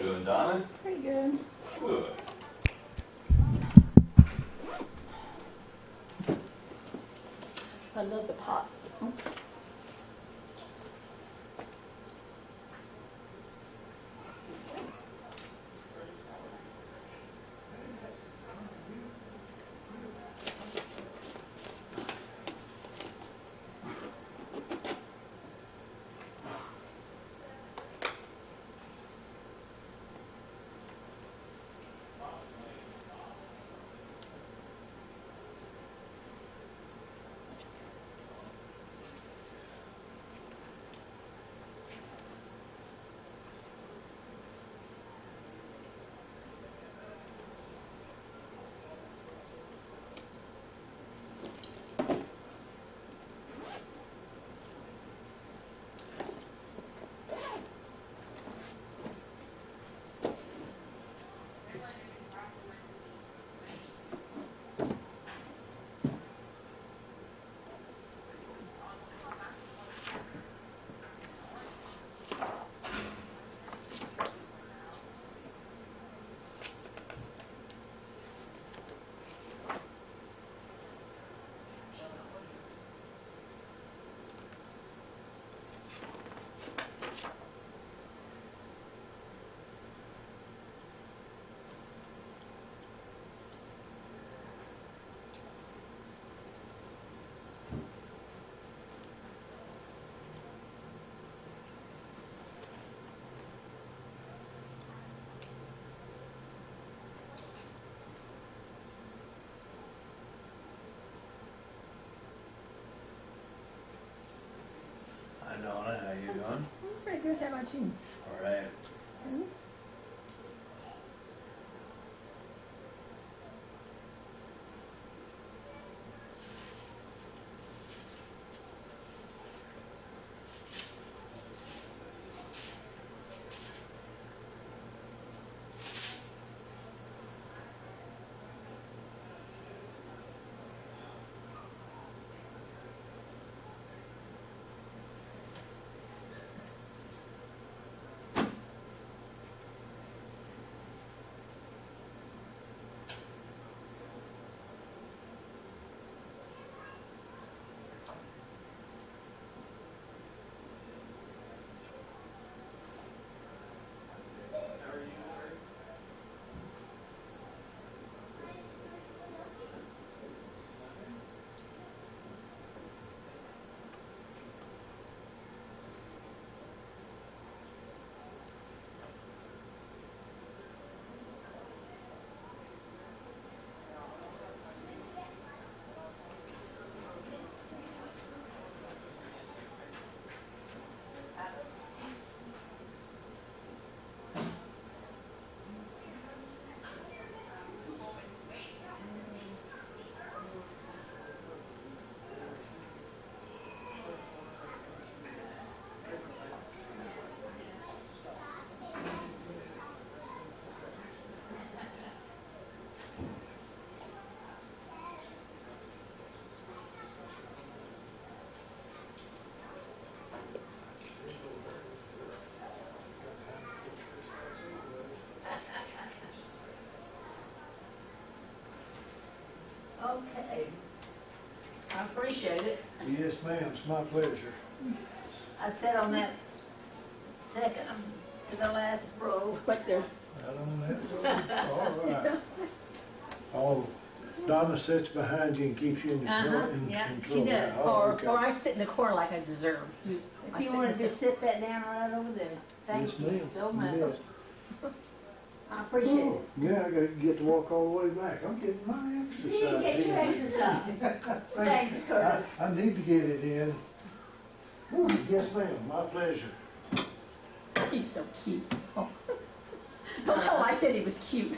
doing, Donna? Pretty good. Good. I love the pot. Hi, Donna. How you doing? I'm pretty good. How about you? All right. Hmm? Okay. I appreciate it. Yes, ma'am, it's my pleasure. I sat on that second to the last row right there. Right on that road. All right. Oh, Donna sits behind you and keeps you in control. Yeah, control. she does. Oh, Or, okay. or I sit in the corner like I deserve. If you want to just sit that down right over there. Thank Yes, you ma'am. so You much. bet. I appreciate it. Ooh, yeah, I gotta get to walk all the way back. I'm getting my You exercise get your in. exercise. Thanks, Curtis. I need to get it in. Ooh, yes, ma'am, my pleasure. He's so cute. Oh. Don't tell him I said he was cute.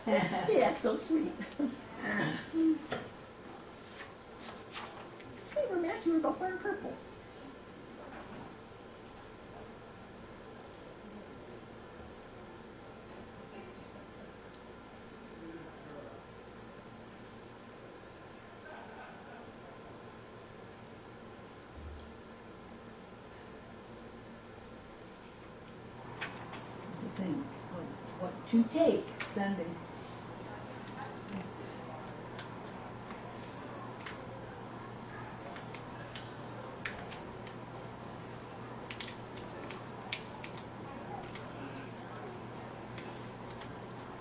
He acts so sweet. Hey, we're matching, we're both wearing purple. Good thing. Oh, to take Sunday.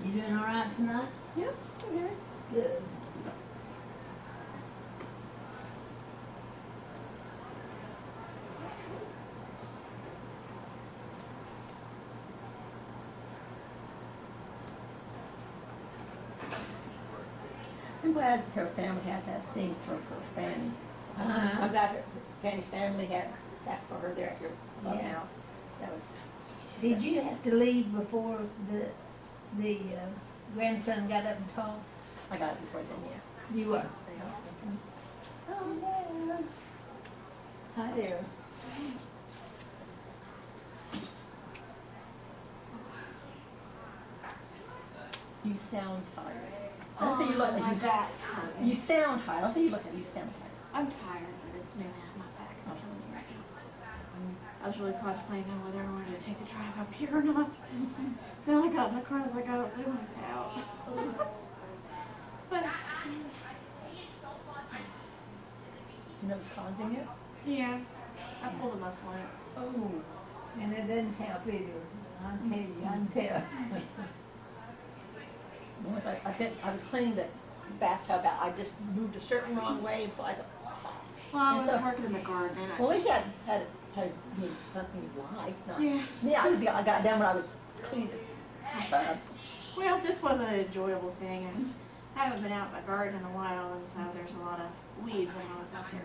You doing all right tonight? Yep, okay. Good. I'm glad her family had that thing for Fanny. I'm glad Fanny's family had that for her there at your Yeah. house. That was, Did you have to leave before the grandson got up and talked? I got it before then, yeah. You were. Yeah. Oh, there. Hi there. You sound tired. I don't say you look like my you. back's hurting. You sound tired. I don't say you look like you sound tired. I'm tired, but it's mainly my back is killing me right now. I was really contemplating on whether I wanted to take the drive up here or not. Then I got in the car and I was like, I really want to get out. But You know what's causing it? yeah, I pulled a muscle in it. Oh. And it doesn't help either. I'll tell you, I can tell. Once I was cleaning the bathtub out. I just moved a certain wrong way. Like, Well, I And was so- working in the garden and well, at I least had something live. Not yeah. me. I got down when I was cleaning the tub. Well, this wasn't an enjoyable thing, and I haven't been out in the garden in a while, and so there's a lot of weeds, and I was out there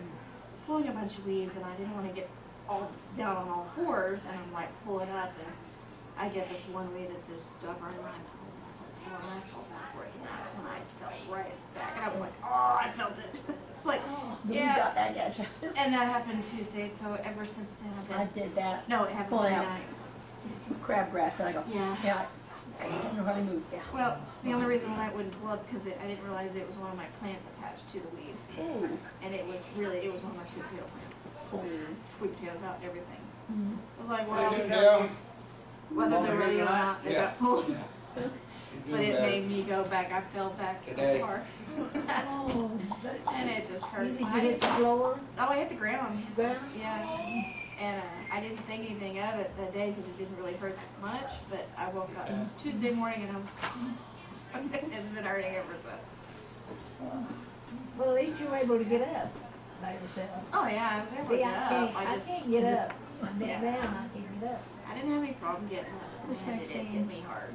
pulling a bunch of weeds, and I didn't want to get all down on all fours, and I'm like pulling up, and I get this one weed that's just stubborn, and I pull backwards, and that's when I felt right as back, and I was like, oh, I felt it. It's like, You yeah, got that, gotcha. and that happened Tuesday, so ever since then I I've been, did that. no, it happened Pulling Monday out. night. Crabgrass, and I go, Yeah. yeah, I don't know how to move. Yeah. Well, the only reason why it wouldn't pull up because I didn't realize it was one of my plants attached to the weed, Oh. and it was one of my sweet potato plants. Oh. Sweet potatoes out and everything. Mhm. I was like, How you doing, well, Dale? whether they're ready or not, they Yeah. got pulled. You But doing it better. made me go back. I fell back Today. so far, Oh, and it just hurt. did you hit the floor? Oh, I hit the ground. Ground? Yeah. And I didn't think anything of it that day because it didn't really hurt much. But I woke up Tuesday morning and it's been hurting ever since. Well, at least you were able to get up by yourself. Oh yeah, I was able to See, get up. I can't get up. I'm Yeah. down, I can't get up. I didn't have any problem getting up. Which and it did vaccine? hit me hard.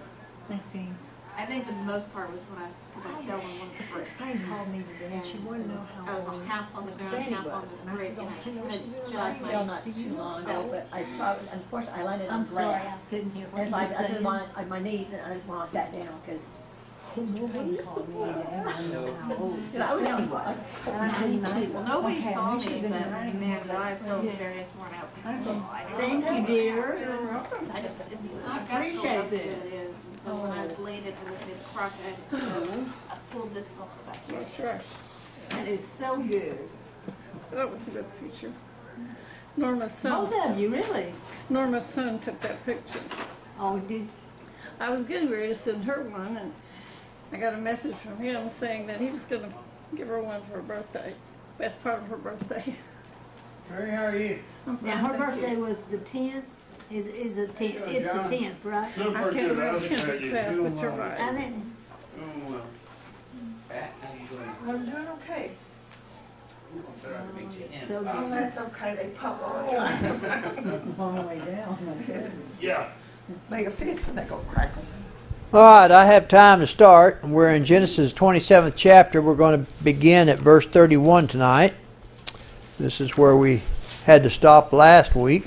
Maxine. I think the most part was when because I fell on one of the bricks. called me today and she wanted to know how I was half on the ground, half on this brick, and I had jagged my Well, not too long ago, but I saw, unfortunately, I landed on I'm sorry, I grass. couldn't hear what And you so were I just saying. wanted, on my knees, and I just went, I sat down, because I was young. Well, nobody saw me, but man, did I feel the very next morning. I was like, oh, I know. Thank you, dear. I just, I I've got so appreciate much that this. it is. And so when I landed in the mid-crock, I pulled this muscle back here. Sure. That is so good. That was a good picture. Norma's son, Both of you, really? Norma's son took that picture. Oh, did, I was getting ready to send her one, and I got a message from him saying that he was going to give her one for her birthday. Best part of her birthday. Terry, how are you? I'm fine, now her thank you. birthday was the 10th? Is the 10th? Sure, It's the John. 10th, right? I can't remember the 10th or 12th, but you're I right. didn't, Doing well. Pat, how you doing? I'm doing okay. I'm sorry to meet you in. so Oh, good. that's okay. They pop all the time. Long way down. Yeah. Make a fist and they go crackle. All right, I have time to start. We're in Genesis 27th chapter. We're going to begin at verse 31 tonight. This is where we had to stop last week.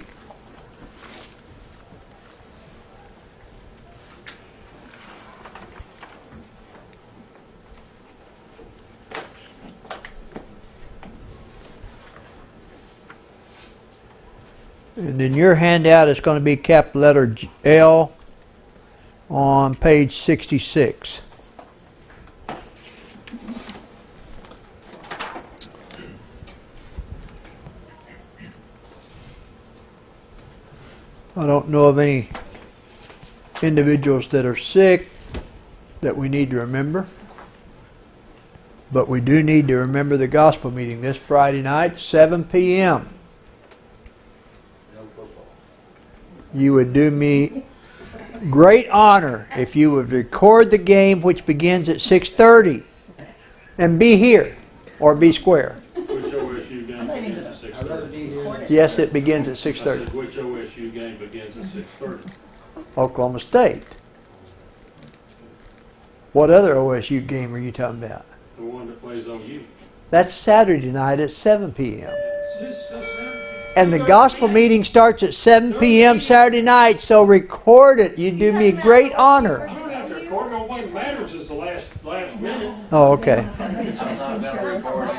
And in your handout, it's going to be capital letter L on page 66. I don't know of any individuals that are sick that we need to remember. But we do need to remember the gospel meeting this Friday night, 7 p.m. No football. You would do me great honor if you would record the game, which begins at 6:30, and be here or be square. Which OSU game begins at I'd rather 6:30? be here. Yes, it begins at I 6:30. said, which OSU game begins at 6:30? Oklahoma State. What other OSU game are you talking about? The one that plays OU. That's Saturday night at 7 p.m. It's just And the gospel meeting starts at 7 p.m. Saturday night, so record it. You do me a great honor. Cardinal, what matters is the last minute. Oh, okay. I'm not gonna record it.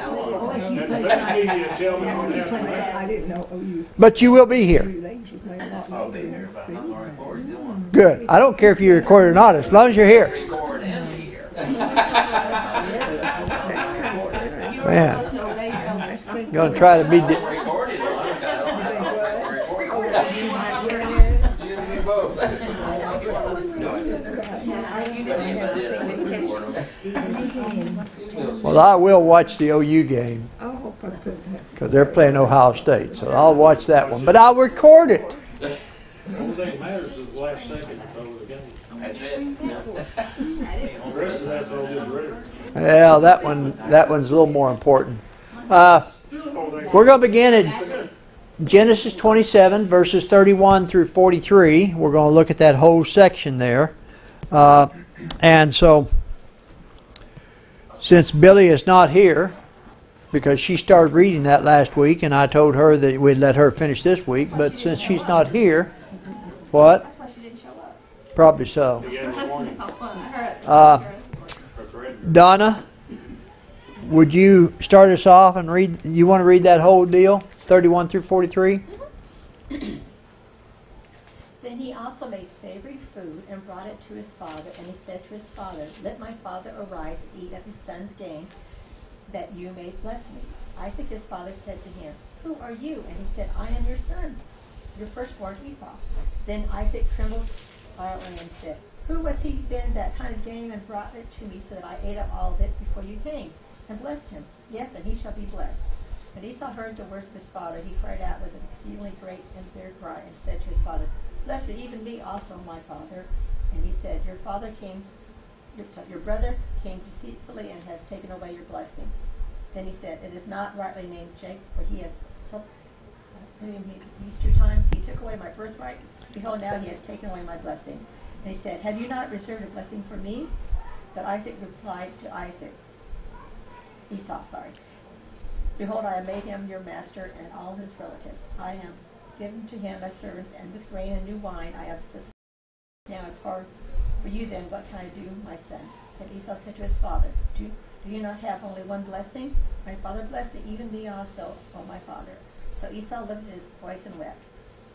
And the next media tell me what happened. I didn't know OU's But you will be here. legs were playing a lot I'll longer be than here, the but I'm not gonna season. record it. You want Good. I don't care if you record it or not, as long as you're here. to record and be here. Man, gonna try to be. Record it. I'm gonna record it. You and me both. Well, I will watch the OU game I hope I could have. because they're playing Ohio State, so I'll watch that one. But I'll record it. The only thing that matters is the last second of the game. That's it. The rest of that's all just rhetoric. Well, that one's a little more important. We're going to begin at Genesis 27, verses 31 through 43. We're going to look at that whole section there. And so, since Billy is not here, because she started reading that last week, and I told her that we'd let her finish this week, but since she's not here, what? That's why she didn't show up. Probably so. You gave a warning. Uh, For threatening. Donna, would you start us off and read? You want to read that whole deal, 31 through 43? Then he also made savory food and brought it to his father, and he said to his father, Let my father arise and eat of his son's gain, that you may bless me. Isaac his father said to him, Who are you? And he said, I am your son, your firstborn Esau. Then Isaac trembled violently and said, Who was he then that hunted game and brought it to me, so that I ate up all of it before you came? And blessed him. Yes, and he shall be blessed. When Esau heard the words of his father, he cried out with an exceedingly great and bitter cry, and said to his father, Blessed even me also, my father. And he said, Your brother came deceitfully and has taken away your blessing. Then he said, It is not rightly named Jacob, for he has these 2 times he took away my birthright. Behold, now he has taken away my blessing. And he said, Have you not reserved a blessing for me? But Isaac replied to Esau, Behold, I have made him your master and all his relatives. I have given to him as servants, and with grain and new wine I have sustained. Now as for you then, what can I do, my son? Then Esau said to his father, Do you not have only one blessing? My father blessed me, even me also, O my father. So Esau lifted his voice and wept.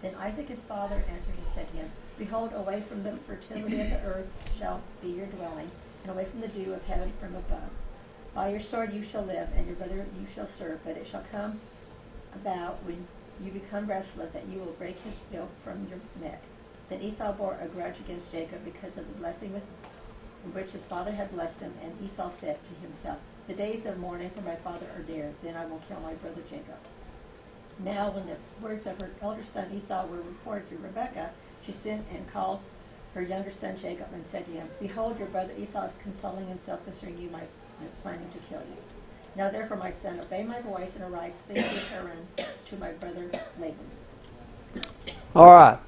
Then Isaac his father answered and said to him, Behold, away from the fertility of the earth shall be your dwelling, and away from the dew of heaven from above. By your sword you shall live, and your brother you shall serve, but it shall come about when you become restless that you will break his yoke from your neck. Then Esau bore a grudge against Jacob because of the blessing with which his father had blessed him, and Esau said to himself, The days of mourning for my father are dear, then I will kill my brother Jacob. Now when the words of her elder son Esau were reported to Rebekah, she sent and called her younger son Jacob and said to him, Behold, your brother Esau is consoling himself concerning you, my planning to kill you. Now therefore, my son, obey my voice and arise, flee to Haran to my brother Laban. All right.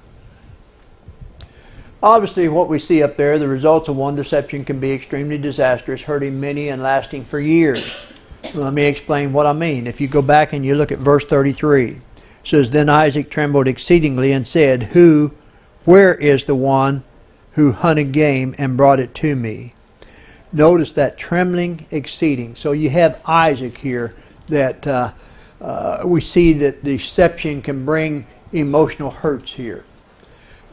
Obviously, what we see up there, the results of one deception can be extremely disastrous, hurting many and lasting for years. Let me explain what I mean. If you go back and you look at verse 33, it says, Then Isaac trembled exceedingly and said, Where is the one who hunted game and brought it to me? Notice that trembling exceeding. So you have Isaac here that we see that deception can bring emotional hurts here.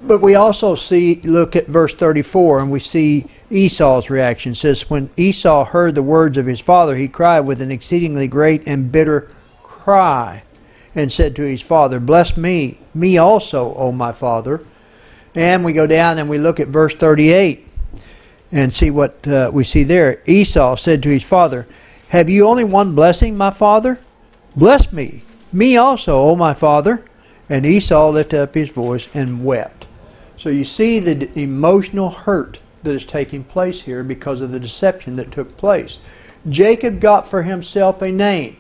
But we also look at verse 34, and we see Esau's reaction. It says, When Esau heard the words of his father, he cried with an exceedingly great and bitter cry, and said to his father, Bless me also, O my father. And we go down and we look at verse 38 and see what we see there. Esau said to his father, "Have you only one blessing, my father? Bless me also, O my father." And Esau lifted up his voice and wept. So you see the emotional hurt that is taking place here because of the deception that took place. Jacob got for himself a name.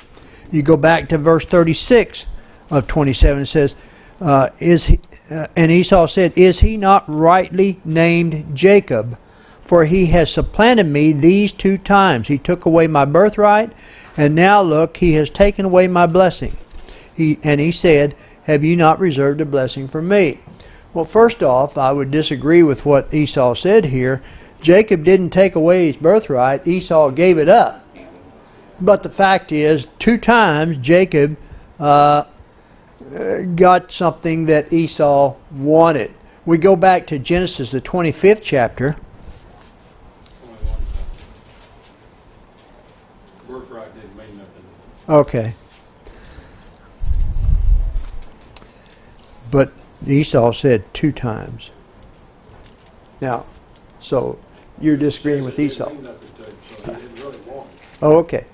You go back to verse 36 of 27. It says, and Esau said, "Is he not rightly named Jacob? For he has supplanted me these 2 times. He took away my birthright, and now look, he has taken away my blessing." He said, "Have you not reserved a blessing for me?" Well, first off, I would disagree with what Esau said here. Jacob didn't take away his birthright. Esau gave it up. But the fact is, 2 times Jacob got something that Esau wanted. We go back to Genesis, the 25th chapter. Birthright didn't mean nothing. Okay. But Esau said 2 times. Now, so you're disagreeing with Esau. It didn't mean nothing to him, so he didn't really want it. Oh, okay.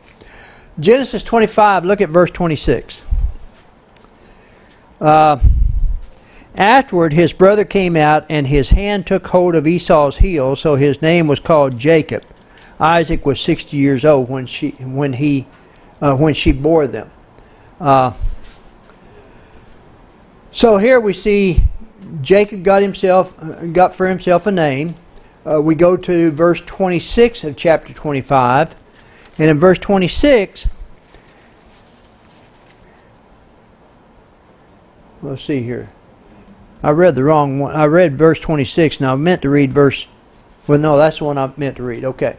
Genesis 25, look at verse 26. Afterward, his brother came out, and his hand took hold of Esau's heel, so his name was called Jacob. Isaac was 60 years old when she bore them. So here we see Jacob got for himself a name. We go to verse 26 of chapter 25. And in verse 26, let's see here. I read the wrong one. I read verse 26. Now I meant to read well, no, that's the one I meant to read. Okay.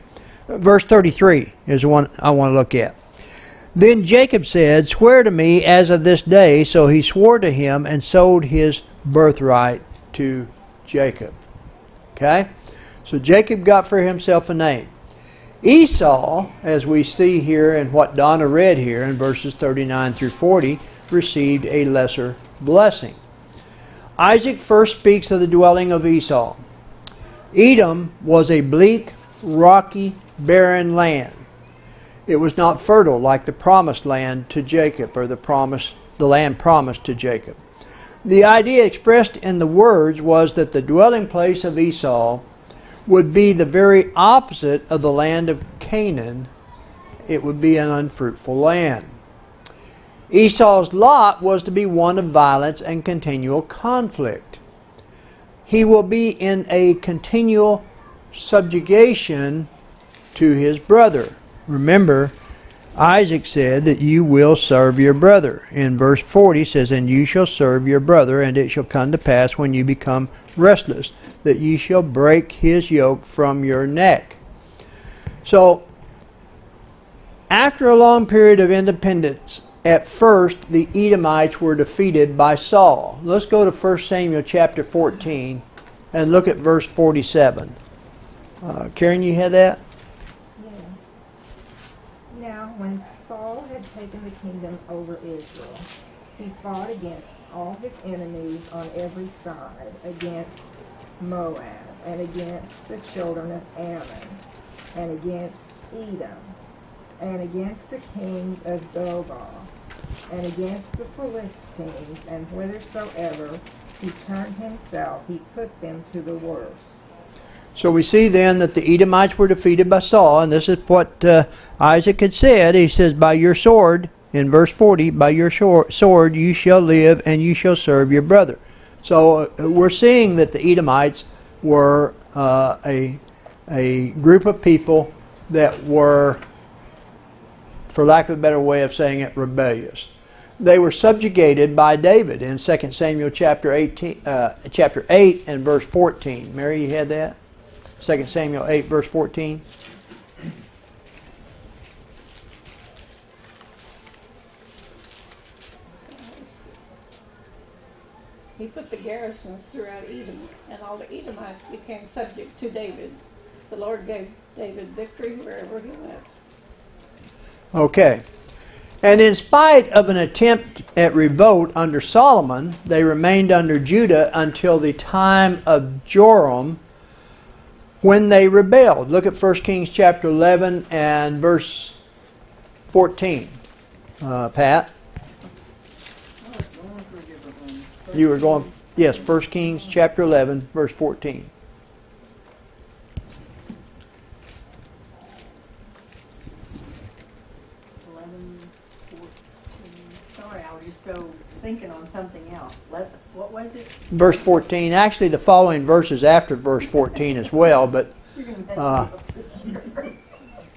Verse 33 is the one I want to look at. Then Jacob said, "Swear to me as of this day." So he swore to him and sold his birthright to Jacob. Okay? So Jacob got for himself a name. Esau, as we see here in what Donna read here in verses 39 through 40, received a lesser blessing. Isaac first speaks of the dwelling of Esau. Edom was a bleak, rocky, barren land. It was not fertile like the promised land to Jacob, or the land promised to Jacob. The idea expressed in the words was that the dwelling place of Esau would be the very opposite of the land of Canaan. It would be an unfruitful land. Esau's lot was to be one of violence and continual conflict. He will be in a continual subjugation to his brother. Remember, Isaac said that you will serve your brother. In verse 40 it says, "And you shall serve your brother, and it shall come to pass when you become restless, that ye shall break his yoke from your neck." So, after a long period of independence, at first the Edomites were defeated by Saul. Let's go to 1 Samuel chapter 14 and look at verse 47. Karen, you had that? Now, when Saul had taken the kingdom over Israel, he fought against all his enemies on every side, against Moab, and against the children of Ammon, and against Edom, and against the kings of Zobah, and against the Philistines, and whithersoever he turned himself, he put them to the worse. So we see then that the Edomites were defeated by Saul, and this is what Isaac had said. He says, "By your sword," in verse 40, "by your sword you shall live, and you shall serve your brother." So we're seeing that the Edomites were a group of people that were, for lack of a better way of saying it, rebellious. They were subjugated by David in 2 Samuel chapter 8 and verse 14. Mary, you had that? 2 Samuel 8, verse 14. He put the garrisons throughout Edom, and all the Edomites became subject to David. The Lord gave David victory wherever he went. Okay. And in spite of an attempt at revolt under Solomon, they remained under Judah until the time of Joram, when they rebelled. Look at 1 Kings chapter 11 and verse 14. Pat? You were going, yes, 1 Kings chapter 11, verse 14. Sorry, I was just so thinking on something else. What was it? Verse 14. Actually, the following verses after verse 14 as well, but You're going to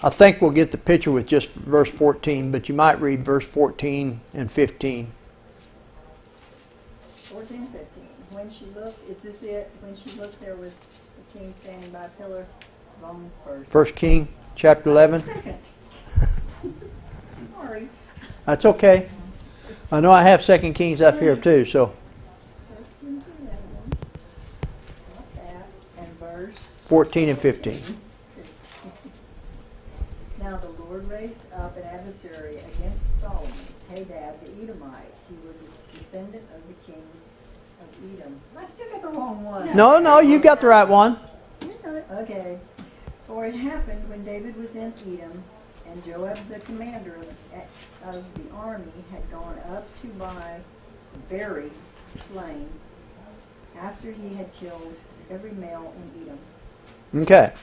I think we'll get the picture with just verse 14, but you might read verse 14 and 15. 14, 15. When she looked, is this it? When she looked, there was the king standing by a pillar. Wrong verse. 1 King chapter 11. Second. Sorry. That's okay. I know I have 2 Kings up here too, so 1 Kings 11. Not that. And verse 14 and 15. Now the Lord raised up an adversary against Solomon, Hadad the Edomite. He was a descendant of the kings of Edom. I still got the wrong one. No, you got the right one. Okay. For it happened when David was in Edom, and Joab the commander of the army had gone up to buy buried, slain, after he had killed every male in Edom. Okay.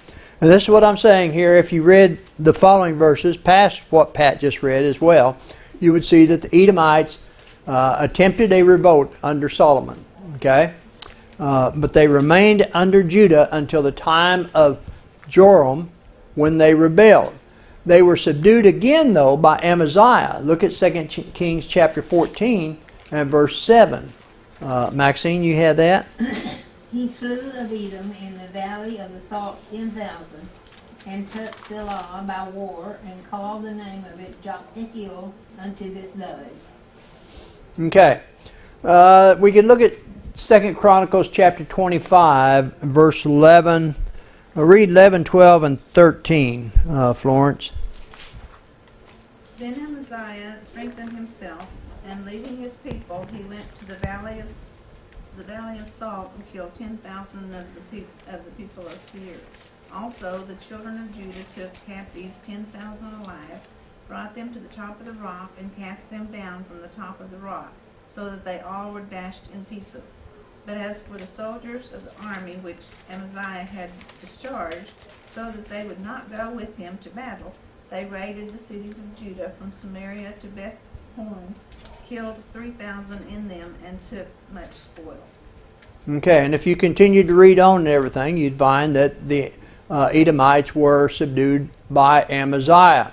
And this is what I'm saying here. If you read the following verses, past what Pat just read as well, you would see that the Edomites attempted a revolt under Solomon. Okay? But they remained under Judah until the time of Joram, when they rebelled. They were subdued again, though, by Amaziah. Look at 2 Kings chapter 14 and verse 7. Maxine, you had that? He slew of Edom in the valley of the salt 10,000, and took Selah by war, and called the name of it Joktekiel unto this day. Okay. We can look at 2 Chronicles chapter 25, verse 11. Read 11, 12, and 13, Florence. Then Amaziah strengthened himself, and leaving his people, he went to the valley of Salt and killed 10,000 of the people of Seir. Also, the children of Judah took captive 10,000 alive, brought them to the top of the rock, and cast them down from the top of the rock, so that they all were dashed in pieces. But as for the soldiers of the army which Amaziah had discharged, so that they would not go with him to battle, they raided the cities of Judah from Samaria to Beth Horon, killed 3,000 in them, and took much spoil. Okay, and if you continue to read on and everything, you'd find that the Edomites were subdued by Amaziah.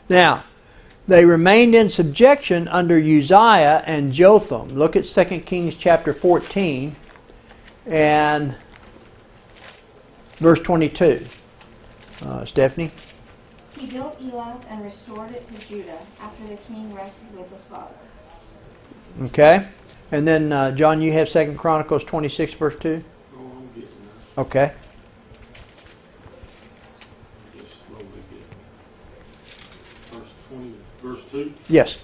Now, they remained in subjection under Uzziah and Jotham. Look at 2 Kings chapter 14 and verse 22. Stephanie? He built Elath and restored it to Judah after the king rested with his father. Okay. And then, John, you have 2 Chronicles 26, verse 2? Oh, I'm getting that. Okay. Just slowly getting. Verse 20, verse 2. Yes.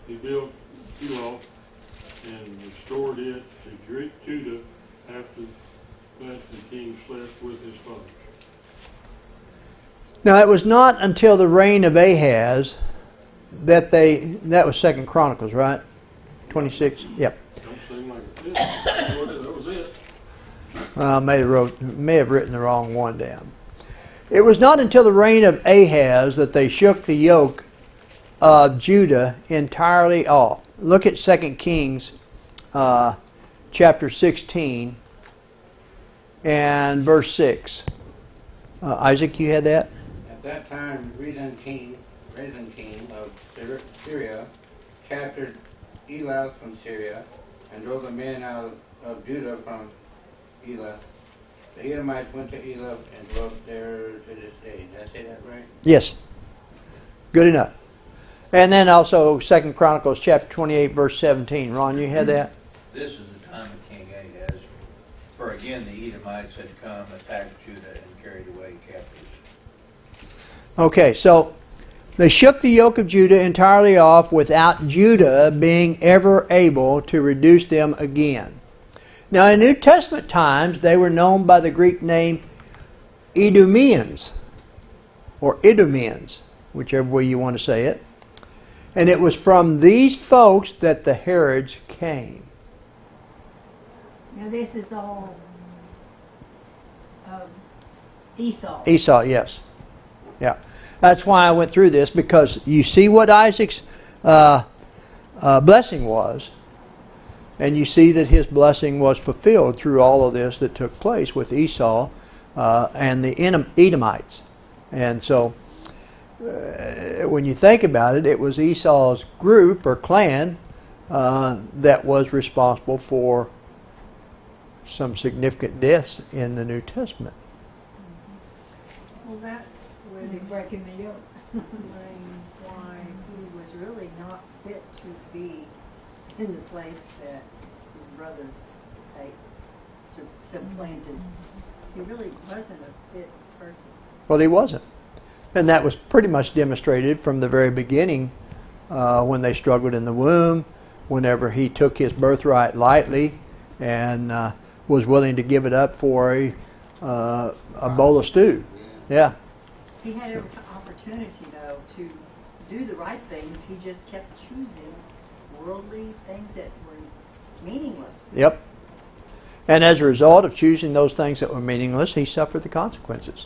He built Eloth and restored it to Judah after that the king slept with his fathers. Now, it was not until the reign of Ahaz that that was 2 Chronicles, right? 26? Yep. Don't seem like it. That was it. May have written the wrong one down. It was not until the reign of Ahaz that they shook the yoke of Judah entirely off. Look at 2 Kings chapter 16 and verse 6. Isaac, you had that? At that time, Rezin king of Syria captured Elath from Syria and drove the men out of Judah from Elath. The Edomites went to Elath and dwelt there to this day. Did I say that right? Yes. Good enough. And then also 2 Chronicles chapter 28 verse 17. Ron, you had that? This is the time of King Ahaz, for again the Edomites had come, attacked Judah, and carried away captives. Okay, so They shook the yoke of Judah entirely off without Judah being ever able to reduce them again. Now, in New Testament times, they were known by the Greek name Idumeans, or Idumeans, whichever way you want to say it. And it was from these folks that the Herods came. Now this is all Esau. Esau, yes. Yeah. That's why I went through this, because you see what Isaac's blessing was, and you see that his blessing was fulfilled through all of this that took place with Esau and the Edomites. And so, when you think about it, it was Esau's group or clan that was responsible for some significant deaths in the New Testament. Well, that would Breaking the yoke. explain why he was really not fit to be in the place that his brother had supplanted. He really wasn't a fit person. Well, he wasn't. And that was pretty much demonstrated from the very beginning when they struggled in the womb, whenever he took his birthright lightly and was willing to give it up for a bowl of stew. Yeah. He had every opportunity, though, to do the right things. He just kept choosing worldly things that were meaningless. Yep. And as a result of choosing those things that were meaningless, he suffered the consequences.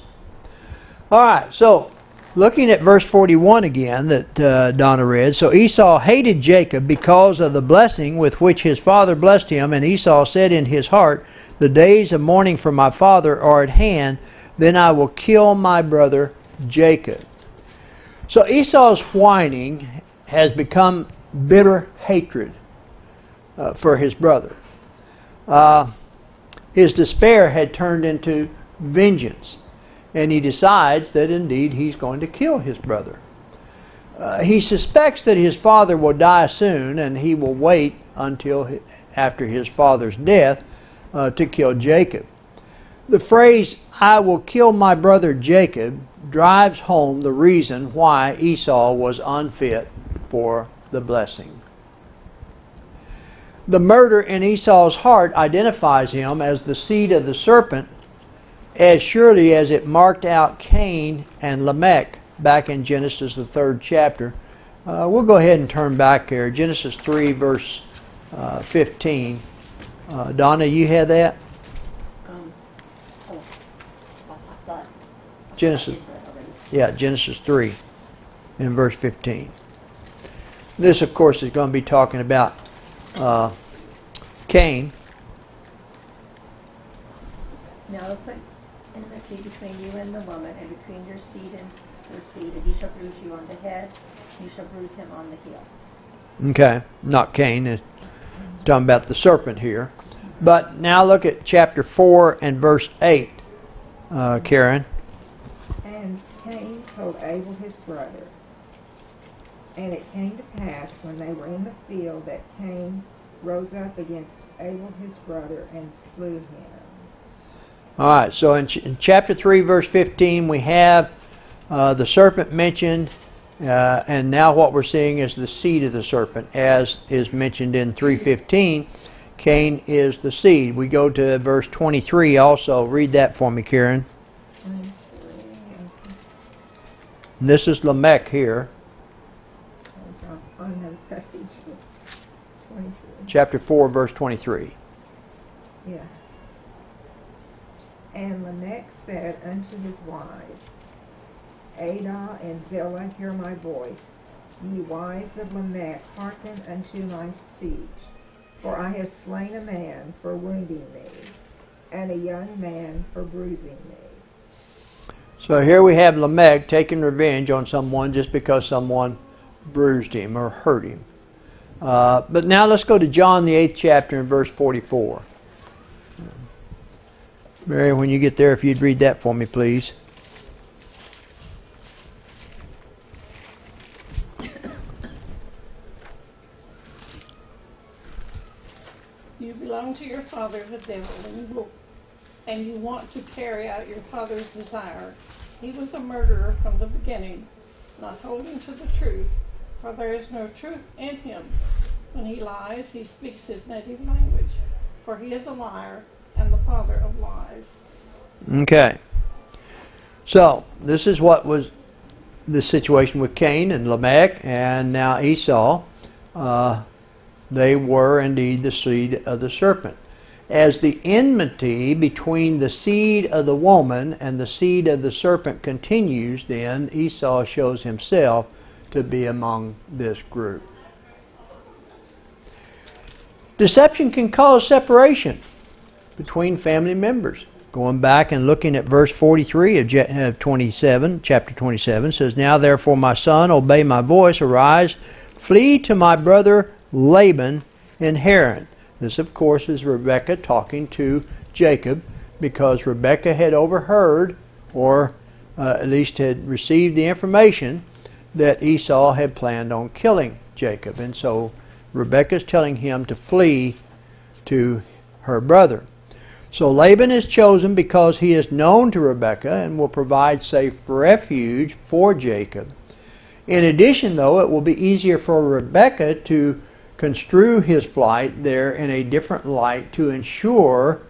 All right, so looking at verse 41 again that Donna read. So Esau hated Jacob because of the blessing with which his father blessed him. And Esau said in his heart, the days of mourning for my father are at hand. Then I will kill my brother Jacob. So Esau's whining has become bitter hatred for his brother. His despair had turned into vengeance. And he decides that indeed he's going to kill his brother. He suspects that his father will die soon, and he will wait until after his father's death to kill Jacob. The phrase, I will kill my brother Jacob, drives home the reason why Esau was unfit for the blessing. The murder in Esau's heart identifies him as the seed of the serpent, as surely as it marked out Cain and Lamech back in Genesis, the 3rd chapter. We'll go ahead and turn back here. Genesis 3, verse 15. Donna, you had that? Genesis, yeah, Genesis 3 in verse 15. This, of course, is going to be talking about Cain. Now I'll put enmity between you and the woman, and between your seed and her seed, and he shall bruise you on the head, you shall bruise him on the heel. Okay, not Cain. It's talking about the serpent here. But now look at chapter 4 and verse 8, Karen. And Cain told Abel his brother. And it came to pass when they were in the field that Cain rose up against Abel his brother and slew him. All right, so in chapter 3, verse 15, we have the serpent mentioned, and now what we're seeing is the seed of the serpent, as is mentioned in 3:15. Cain is the seed. We go to verse 23 also. Read that for me, Karen. And this is Lamech here. On another page. 23. Chapter 4, verse 23. Yeah. And Lamech said unto his wives, Adah and Zillah, hear my voice. Ye wives of Lamech, hearken unto my speech. For I have slain a man for wounding me, and a young man for bruising me. So here we have Lamech taking revenge on someone just because someone bruised him or hurt him. But now let's go to John the 8th chapter and verse 44. Mary, when you get there, if you'd read that for me, please. You belong to your father, the devil, and you want to carry out your father's desire. He was a murderer from the beginning not holding to the truth, for there is no truth in him. When he lies, he speaks his native language, for he is a liar and the father of lies. Okay. So, this is what was the situation with Cain and Lamech and now Esau. They were indeed the seed of the serpent. As the enmity between the seed of the woman and the seed of the serpent continues, then Esau shows himself to be among this group. Deception can cause separation between family members. Going back and looking at verse 43 of 27, chapter 27, says, "Now therefore, my son, obey my voice, arise, flee to my brother Laban in Haran." This, of course, is Rebekah talking to Jacob, because Rebekah had overheard, or at least had received the information, that Esau had planned on killing Jacob. And so Rebekah is telling him to flee to her brother. So Laban is chosen because he is known to Rebekah and will provide safe refuge for Jacob. In addition, though, it will be easier for Rebekah to construe his flight there in a different light to ensure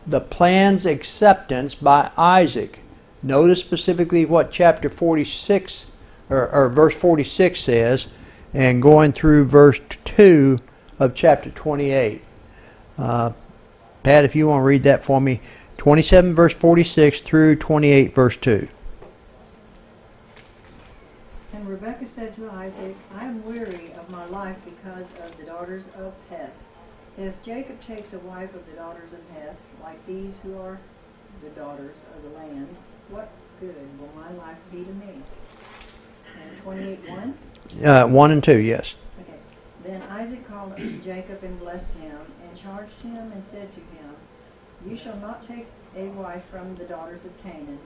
the plan's acceptance by Isaac. Notice specifically what chapter 46 or verse 46 says, and going through verse 2 of chapter 28. Pat, if you want to read that for me, 27 verse 46 through 28 verse 2. And Rebekah said to Isaac, I am weary of my life because of the daughters of Heth. If Jacob takes a wife of the daughters of Heth, like these who are the daughters of the land, what good will my life be to me? And 28:1? 1 and 2, yes. Okay. Then Isaac called Jacob and blessed him, and charged him and said to him, You shall not take a wife from the daughters of Canaan.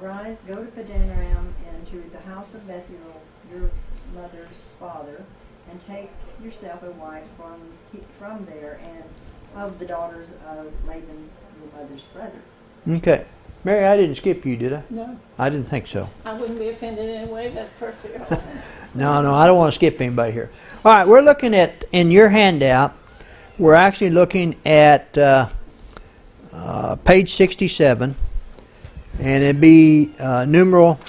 Arise, go to Padanaram and to the house of Bethuel, your mother's father, and take yourself a wife from there and of the daughters of Laban, your mother's brother. Okay. Mary, I didn't skip you, did I? No, I didn't think so. I wouldn't be offended anyway. That's perfectly all right. No, I don't want to skip anybody here. All right, we're looking at, in your handout, we're actually looking at page 67, and it'd be numeral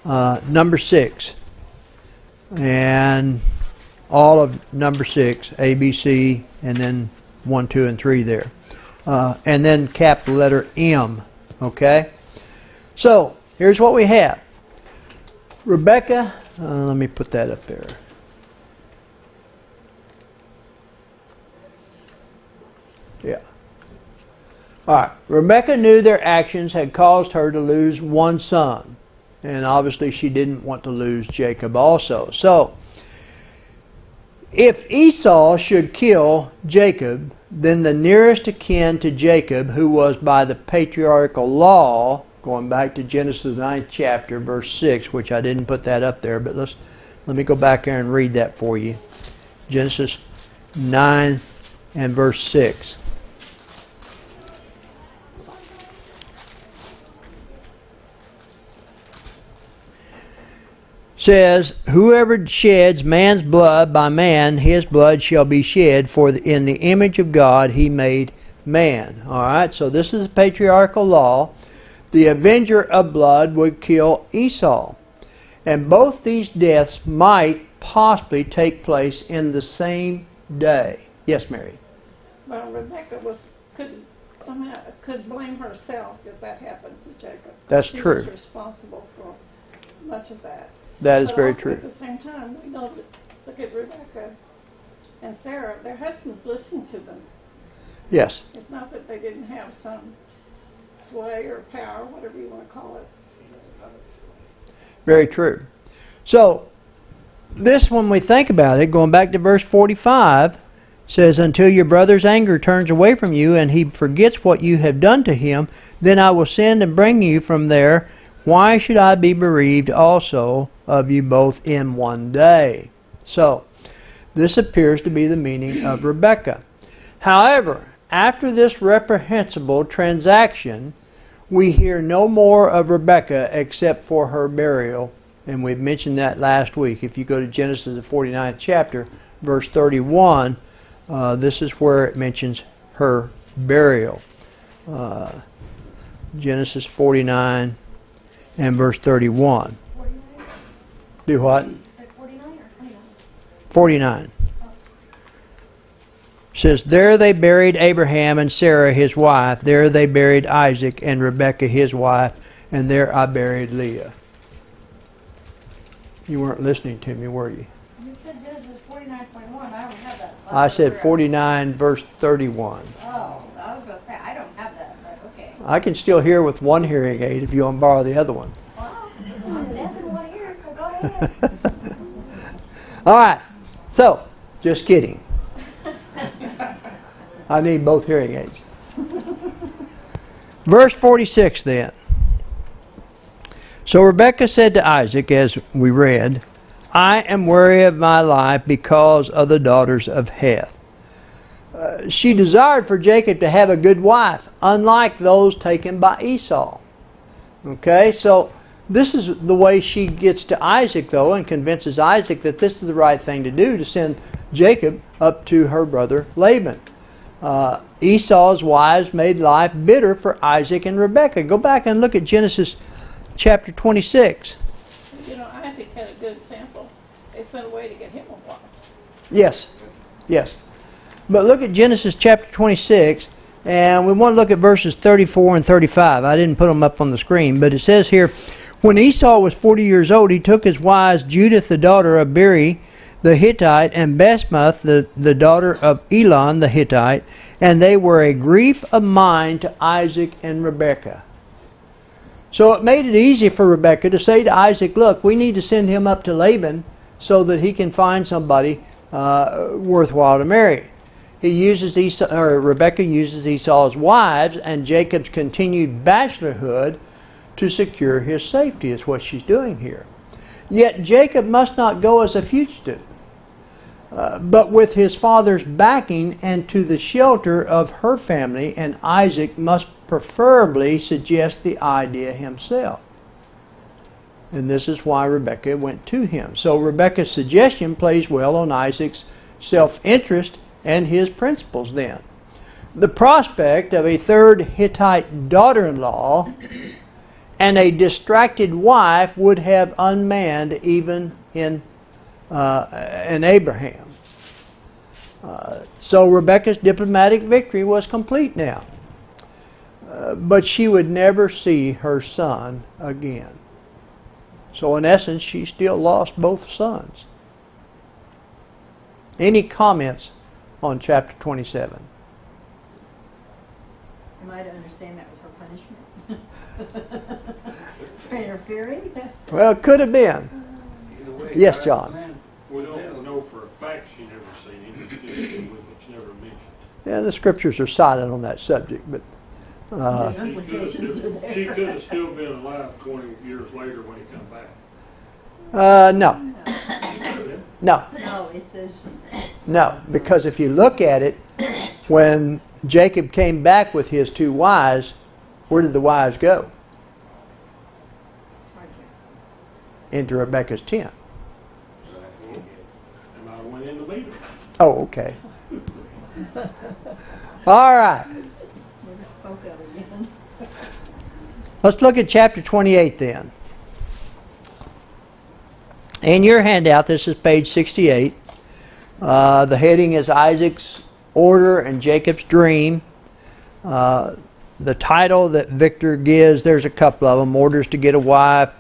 number 6, and all of number 6, A, B, C, and then 1, 2, and 3 there. And then capital letter M, okay? So, here's what we have. Rebekah, let me put that up there. Yeah. All right. Rebekah knew their actions had caused her to lose one son. And obviously she didn't want to lose Jacob also. So, if Esau should kill Jacob, then the nearest of kin to Jacob, who was by the patriarchal law, going back to Genesis 9th chapter, verse 6, which I didn't put that up there, but let me go back there and read that for you. Genesis 9 and verse 6. Says, whoever sheds man's blood by man, his blood shall be shed, for in the image of God he made man. All right, so this is the patriarchal law. The avenger of blood would kill Esau. And both these deaths might possibly take place in the same day. Yes, Mary? Well, Rebekah could blame herself if that happened to Jacob. That's she true. She was responsible for much of that. That is but very also true. At the same time, we know that, look at Rebekah and Sarah, their husbands listened to them. Yes. It's not that they didn't have some sway or power, whatever you want to call it. Very true. So, this, when we think about it, going back to verse 45, says, until your brother's anger turns away from you and he forgets what you have done to him, then I will send and bring you from there. Why should I be bereaved also of you both in one day? So, this appears to be the meaning of Rebekah. However, after this reprehensible transaction, we hear no more of Rebekah except for her burial And we've mentioned that last week. If you go to Genesis, the 49th chapter, verse 31, this is where it mentions her burial. Genesis 49 and verse 31. 49? Do what? You said 49 or 29? 49. Says, there they buried Abraham and Sarah his wife. There they buried Isaac and Rebekah his wife. And there I buried Leah. You weren't listening to me, were you? You said Genesis 49:21. I don't have that. So I said 49 verse 31. Oh, I was going to say, I don't have that, but okay. I can still hear with one hearing aid if you want to borrow the other one. Well, I'm deaf in one ear, so go ahead. All right. So, just kidding. I need both hearing aids. Verse 46 then. So Rebekah said to Isaac, as we read, I am weary of my life because of the daughters of Heth. She desired for Jacob to have a good wife, unlike those taken by Esau. Okay, so this is the way she gets to Isaac, though, and convinces Isaac that this is the right thing to do, to send Jacob up to her brother Laban. Esau's wives made life bitter for Isaac and Rebekah. Go back and look at Genesis chapter 26. You know, Isaac had a good example. They sent away to get him a wife. Yes, yes. But look at Genesis chapter 26, and we want to look at verses 34 and 35. I didn't put them up on the screen, but it says here, when Esau was 40 years old, he took his wives Judith the daughter of Beeri the Hittite and Basemath the daughter of Elon the Hittite, and they were a grief of mind to Isaac and Rebekah. So it made it easy for Rebekah to say to Isaac, look, we need to send him up to Laban so that he can find somebody worthwhile to marry. Rebekah uses Esau's wives and Jacob's continued bachelorhood to secure his safety, is what she's doing here. Yet Jacob must not go as a fugitive, but with his father's backing and to the shelter of her family, and Isaac must preferably suggest the idea himself. And this is why Rebekah went to him. So Rebekah's suggestion plays well on Isaac's self-interest and his principles then. The prospect of a third Hittite daughter-in-law and a distracted wife would have unmanned even in Abraham. So Rebekah's diplomatic victory was complete now. But she would never see her son again. So in essence, she still lost both sons. Any comments on chapter 27? Am I to understand that was her punishment? For interfering? Well, it could have been. Either way, Yes, God John. command. We don't know for a fact she never seen him. It's never mentioned. Yeah, the scriptures are silent on that subject, but The implications are there. She could have still been alive 20 years later when he come back. no. She could have been. No. No, it says No, because if you look at it, when Jacob came back with his two wives, where did the wives go? Into Rebekah's tent. And I went in to meet her. Oh, okay. All right. never spoke of it again. Let's look at chapter 28 then. In your handout, this is page 68. The heading is Isaac's Order and Jacob's Dream. The title that Victor gives, there's a couple of them. Orders to get a wife,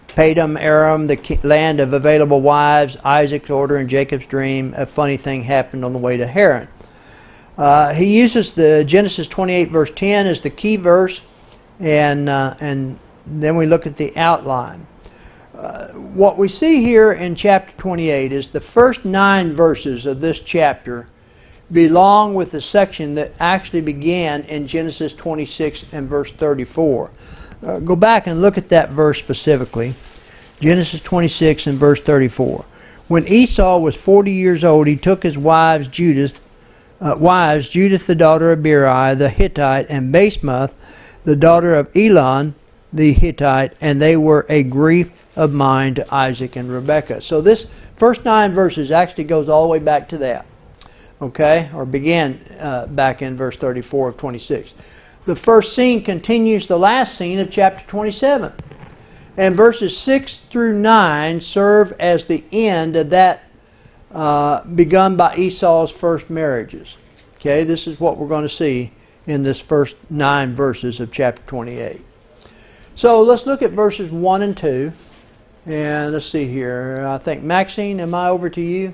Padam Aram, the land of available wives, Isaac's Order and Jacob's Dream. A funny thing happened on the way to Haran. He uses the Genesis 28 verse 10 as the key verse, and then we look at the outline. What we see here in chapter 28 is the first 9 verses of this chapter belong with the section that actually began in Genesis 26 and verse 34. Go back and look at that verse specifically. Genesis 26 and verse 34. When Esau was 40 years old, he took his wives Judith the daughter of Beeri the Hittite, and Basemath the daughter of Elon the Hittite, and they were a grief of mind to Isaac and Rebekah. So this first 9 verses actually goes all the way back to that. Okay? Or began back in verse 34 of 26. The first scene continues the last scene of chapter 27. And verses 6 through 9 serve as the end of that begun by Esau's first marriages. Okay? This is what we're going to see in this first 9 verses of chapter 28. So let's look at verses 1 and 2. And let's see here. I think, Maxine, am I over to you?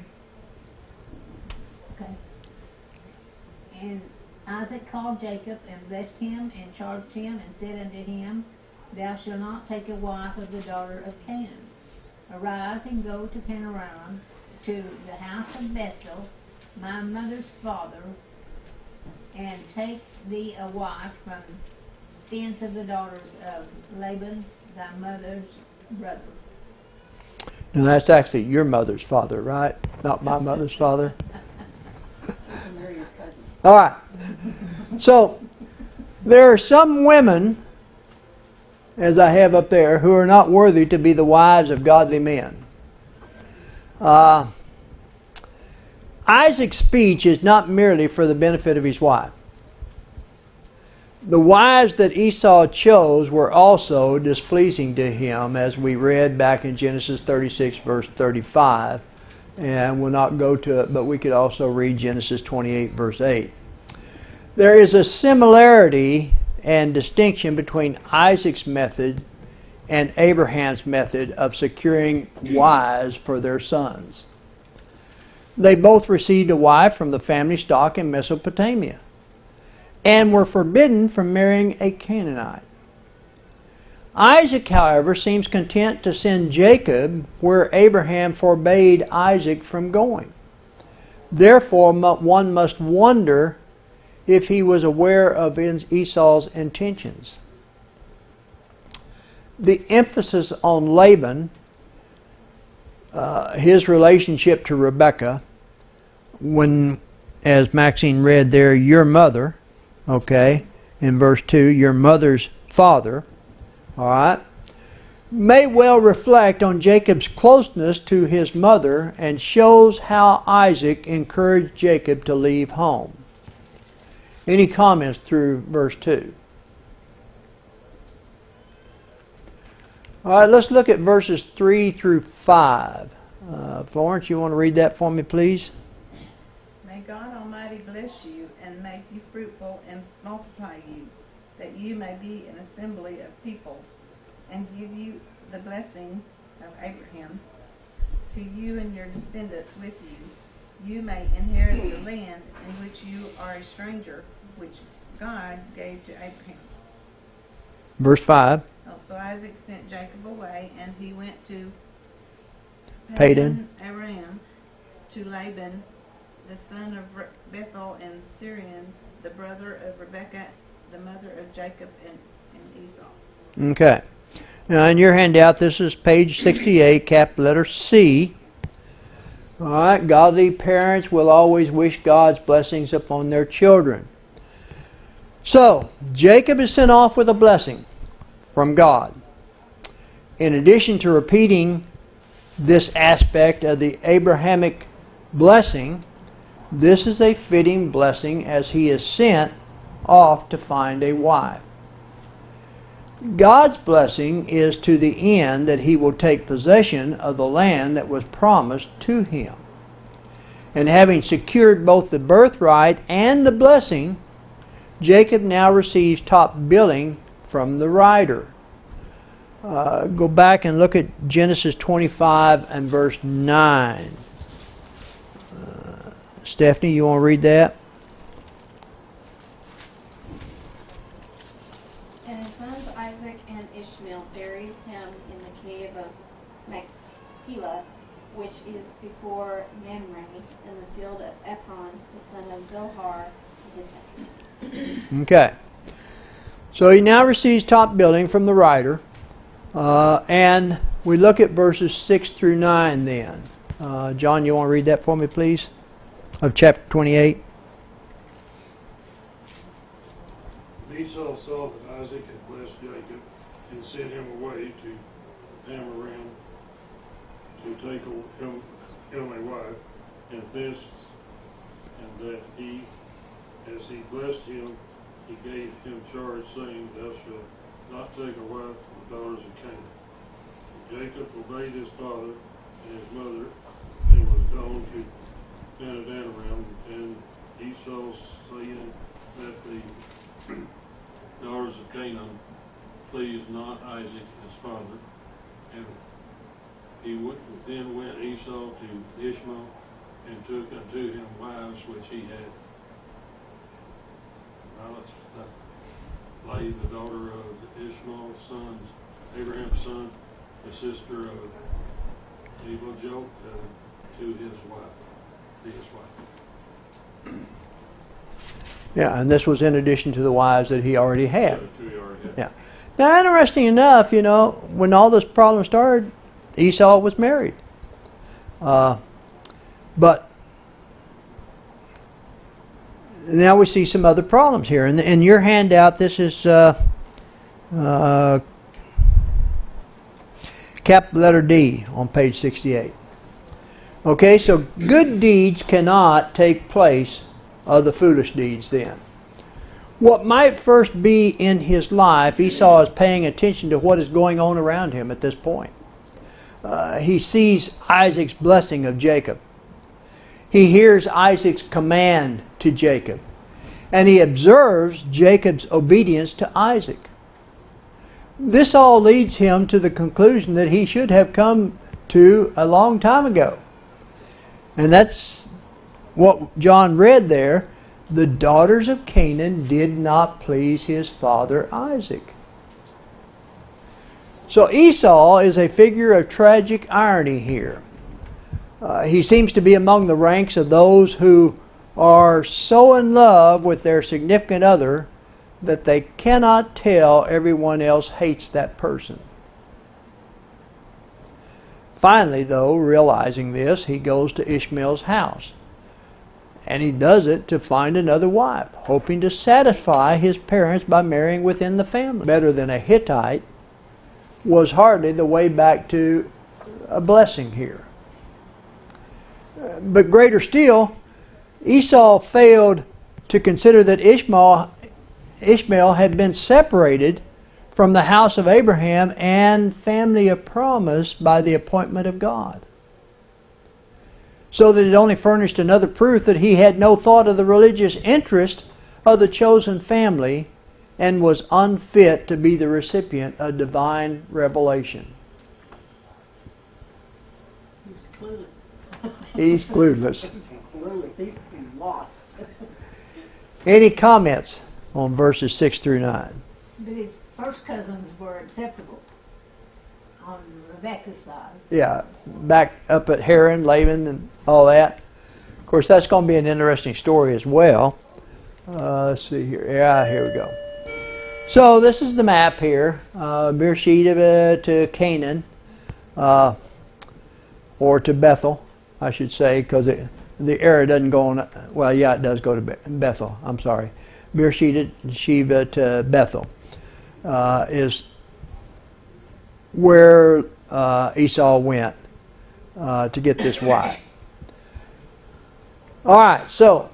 Okay. And Isaac called Jacob and blessed him and charged him and said unto him, Thou shalt not take a wife of the daughter of Canaan. Arise and go to Panaram, to the house of Bethel, my mother's father, and take thee a wife from thence of the daughters of Laban, thy mother's brother. And that's actually your mother's father, right? Not my mother's father. All right. So, there are some women, as I have up there, who are not worthy to be the wives of godly men. Isaac's speech is not merely for the benefit of his wife. The wives that Esau chose were also displeasing to him, as we read back in Genesis 36, verse 35. And we'll not go to it, but we could also read Genesis 28, verse 8. There is a similarity and distinction between Isaac's method and Abraham's method of securing wives for their sons. They both received a wife from the family stock in Mesopotamia, and were forbidden from marrying a Canaanite. Isaac, however, seems content to send Jacob where Abraham forbade Isaac from going. Therefore, one must wonder if he was aware of Esau's intentions. The emphasis on Laban, his relationship to Rebekah, when, as Maxine read there, your mother, okay, in verse 2, your mother's father, all right, may well reflect on Jacob's closeness to his mother and shows how Isaac encouraged Jacob to leave home. Any comments through verse 2? All right, let's look at verses 3 through 5. Florence, you want to read that for me, please? May God Almighty bless you and make you fruitful and multiply you, that you may be an assembly of peoples, and give you the blessing of Abraham. To you and your descendants with you, you may inherit the land in which you are a stranger, which God gave to Abraham. Verse 5. Oh, so Isaac sent Jacob away, and he went to Padan Aram, to Laban, the son of Bethuel and Syrian, the brother of Rebekah, the mother of Jacob and Esau. Okay. Now in your handout, this is page 68, capital letter C. All right, godly parents will always wish God's blessings upon their children. So, Jacob is sent off with a blessing from God. In addition to repeating this aspect of the Abrahamic blessing, this is a fitting blessing as he is sent off to find a wife. God's blessing is to the end that he will take possession of the land that was promised to him. And having secured both the birthright and the blessing, Jacob now receives top billing from the writer. Go back and look at Genesis 25 and verse 9. Stephanie, you want to read that? And his sons Isaac and Ishmael buried him in the cave of Machpelah, which is before Mamre, in the field of Ephron, the son of Zohar the Hittite. Okay. So he now receives top billing from the writer. And we look at verses 6 through 9 then. John, you want to read that for me, please? Of chapter 28. Esau saw that Isaac had blessed Jacob, and said take him a wife, and that he, as he blessed him, he gave him charge, saying, Thou shalt not take a wife from the daughters of Canaan. And Jacob obeyed his father and his mother, and was gone to Paddan-aram. And Esau seeing that the daughters of Canaan pleased not Isaac his father, and then went Esau to Ishmael, and took unto him wives which he had. Laid, the daughter of Ishmael's sons, Abraham's son, the sister of Nebajoth, to his wife. Yeah, and this was in addition to the wives that he already had. Yeah. Now, interesting enough, you know, when all this problem started, Esau was married. But now we see some other problems here. In your handout, this is cap letter D on page 68. Okay, so good deeds cannot take place of the foolish deeds then. What might first be in his life, Esau is paying attention to what is going on around him at this point. He sees Isaac's blessing of Jacob. He hears Isaac's command to Jacob. And he observes Jacob's obedience to Isaac. This all leads him to the conclusion that he should have come to a long time ago. And that's what John read there. The daughters of Canaan did not please his father Isaac. So Esau is a figure of tragic irony here. He seems to be among the ranks of those who are so in love with their significant other that they cannot tell everyone else hates that person. Finally, though, realizing this, he goes to Ishmael's house. And he does it to find another wife, hoping to satisfy his parents by marrying within the family. Better than a Hittite was hardly the way back to a blessing here. But greater still, Esau failed to consider that Ishmael had been separated from the house of Abraham and family of promise by the appointment of God. So that it only furnished another proof that he had no thought of the religious interest of the chosen family and was unfit to be the recipient of divine revelation. He's clueless. He's clueless. Clueless. He's lost. Any comments on verses 6 through 9? But his first cousins were acceptable on Rebecca's side. Yeah, back up at Haran, Laban, and all that. Of course, that's going to be an interesting story as well. Let's see here. Yeah, here we go. So this is the map here. Beersheba to Canaan, or to Bethel, I should say, because the area doesn't go on. Well, yeah, it does go to Bethel. I'm sorry. Beersheba to Bethel is where Esau went to get this wife. All right, so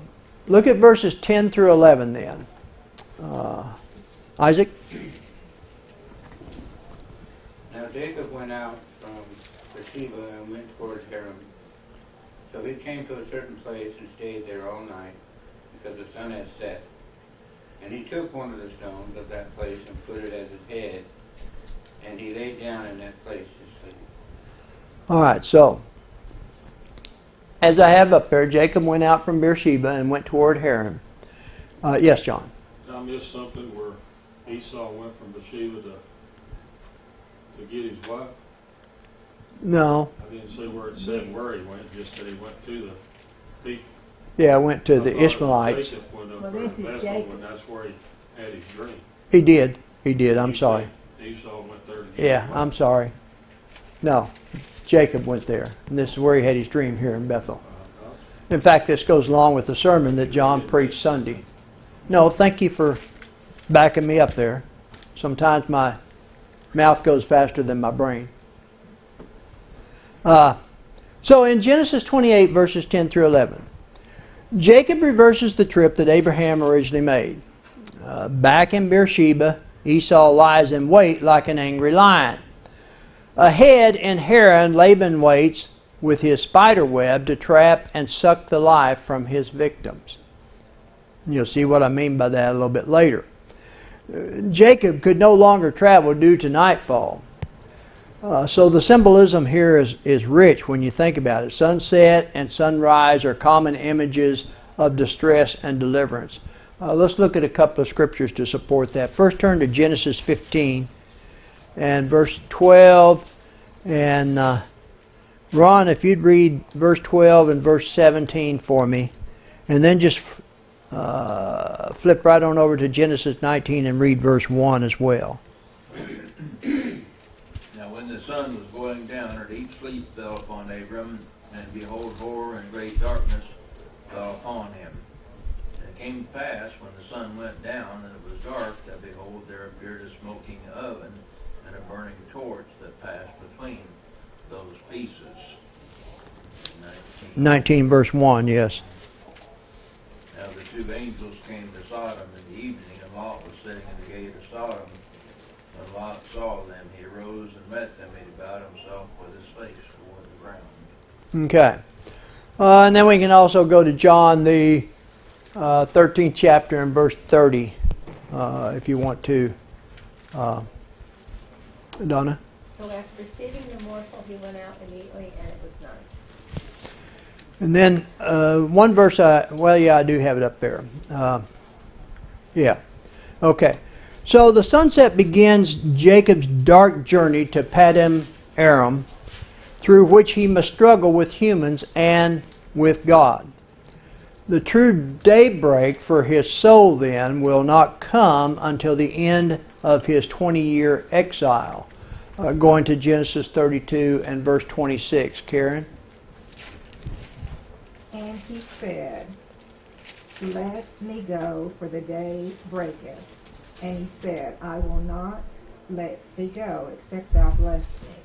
look at verses 10 through 11 then. Isaac? Now Jacob went out from Beersheba and went towards Haran. So he came to a certain place and stayed there all night, because the sun had set. And he took one of the stones of that place and put it as his head, and he lay down in that place to sleep. All right, so as I have up there, Jacob went out from Beersheba and went toward Haran. Yes, John? I missed something where Esau went from Beersheba to get his wife. No. I didn't say where it said where he went, just that he went to the people. Yeah, I went to the Ishmaelites. Jacob went up Well, there this to is Bethel, Jacob. and that's where he had his dream. He did. I'm sorry. Esau went there to get Yeah, his wife. I'm sorry. No, Jacob went there. And this is where he had his dream here in Bethel. In fact, this goes along with the sermon that John preached Sunday. No, thank you for backing me up there. Sometimes my mouth goes faster than my brain. So in Genesis 28, verses 10 through 11, Jacob reverses the trip that Abraham originally made. Back in Beersheba, Esau lies in wait like an angry lion. Ahead in Haran, Laban waits with his spider web to trap and suck the life from his victims. You'll see what I mean by that a little bit later. Jacob could no longer travel due to nightfall. So the symbolism here is rich when you think about it. Sunset and sunrise are common images of distress and deliverance. Let's look at a couple of scriptures to support that. First, turn to Genesis 15 and verse 12. And Ron, if you'd read verse 12 and verse 17 for me. And then just flip right on over to Genesis 19 and read verse 1 as well. Now when the sun was going down, a deep sleep fell upon Abram, and behold, horror and great darkness fell upon him. And it came to pass, when the sun went down and it was dark, that behold, there appeared a smoking oven and a burning torch that passed between those pieces. 19 verse 1, yes. Now the two angels came to Sodom in the evening, and Lot was sitting in the gate of Sodom. When Lot saw them, he arose and met them, and he bowed himself with his face toward the ground. Okay. And then we can also go to John, the 13th chapter and verse 30, if you want to. Donna? So after receiving the morsel, he went out immediately, and it was night. And then one verse, I do have it up there. Yeah. Okay. So the sunset begins Jacob's dark journey to Paddan Aram, through which he must struggle with humans and with God. The true daybreak for his soul then will not come until the end of his 20-year exile. Going to Genesis 32 and verse 26. Karen? And he said, Let me go, for the day breaketh. And he said, I will not let thee go, except thou bless me.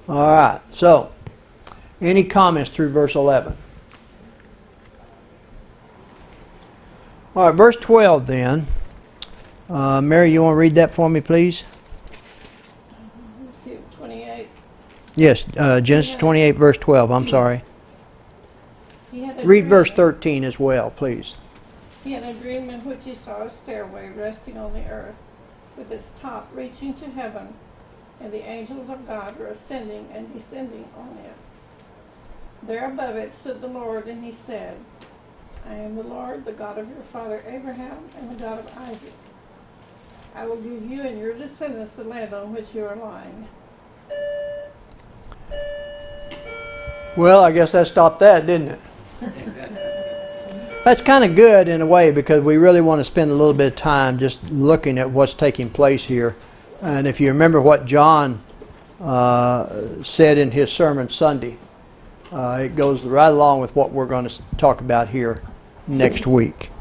All right. So, any comments through verse 11? All right, verse 12 then. Mary, you want to read that for me, please? Let's see, 28. Yes, Genesis 28, verse 12. I'm sorry. He had a Read dream- verse 13 as well, please. He had a dream in which he saw a stairway resting on the earth, with its top reaching to heaven, and the angels of God were ascending and descending on it. There above it stood the Lord, and he said, I am the Lord, the God of your father Abraham, and the God of Isaac. I will give you and your descendants the land on which you are lying. Well, I guess that stopped that, didn't it? That's kind of good in a way, because we really want to spend a little bit of time just looking at what's taking place here. And if you remember what John said in his sermon Sunday, it goes right along with what we're going to talk about here next week.